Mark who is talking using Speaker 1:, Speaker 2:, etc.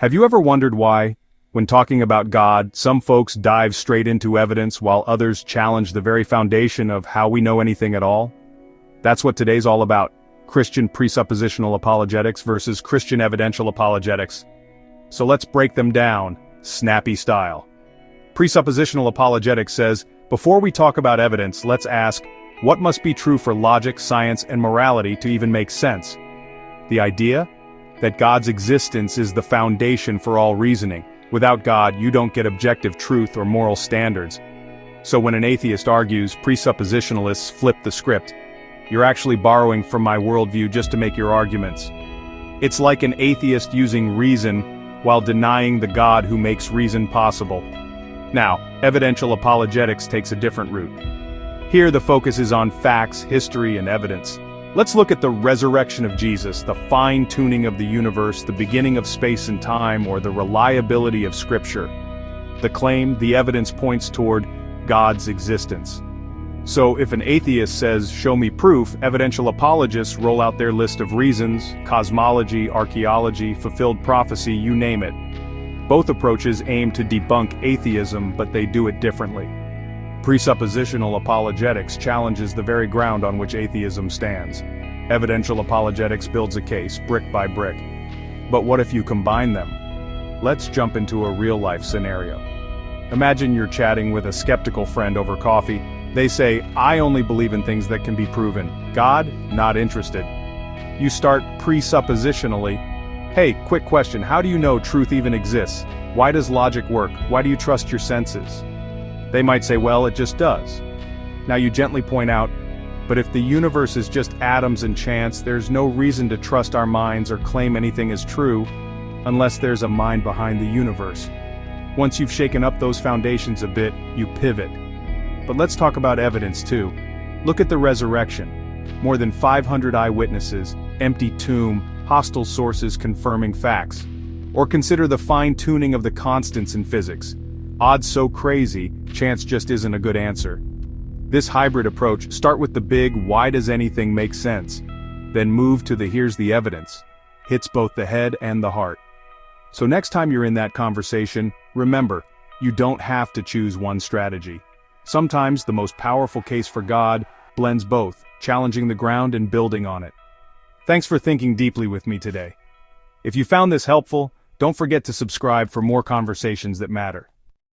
Speaker 1: Have you ever wondered why, when talking about God, some folks dive straight into evidence while others challenge the very foundation of how we know anything at all? That's what today's all about: Christian presuppositional apologetics versus Christian evidential apologetics. So let's break them down, snappy style. Presuppositional apologetics says, before we talk about evidence, let's ask, what must be true for logic, science, and morality to even make sense? The idea? That God's existence is the foundation for all reasoning. Without God, you don't get objective truth or moral standards. So when an atheist argues, presuppositionalists flip the script. You're actually borrowing from my worldview just to make your arguments. It's like an atheist using reason while denying the God who makes reason possible. Now, evidential apologetics takes a different route. Here the focus is on facts, history, and evidence. Let's look at the resurrection of Jesus, the fine-tuning of the universe, the beginning of space and time, or the reliability of Scripture. The claim, the evidence points toward God's existence. So if an atheist says, show me proof, evidential apologists roll out their list of reasons: cosmology, archaeology, fulfilled prophecy, you name it. Both approaches aim to debunk atheism, but they do it differently. Presuppositional apologetics challenges the very ground on which atheism stands. Evidential apologetics builds a case, brick by brick. But what if you combine them? Let's jump into a real-life scenario. Imagine you're chatting with a skeptical friend over coffee. They say, I only believe in things that can be proven. God, not interested. You start presuppositionally. Hey, quick question, how do you know truth even exists? Why does logic work? Why do you trust your senses? They might say, well, it just does. Now you gently point out, but if the universe is just atoms and chance, there's no reason to trust our minds or claim anything is true, unless there's a mind behind the universe. Once you've shaken up those foundations a bit, you pivot. But let's talk about evidence too. Look at the resurrection. More than 500 eyewitnesses, empty tomb, hostile sources confirming facts. Or consider the fine-tuning of the constants in physics. Odds so crazy, chance just isn't a good answer. This hybrid approach, start with the big, why does anything make sense? Then move to the here's the evidence. Hits both the head and the heart. So next time you're in that conversation, remember, you don't have to choose one strategy. Sometimes the most powerful case for God blends both, challenging the ground and building on it. Thanks for thinking deeply with me today. If you found this helpful, don't forget to subscribe for more conversations that matter.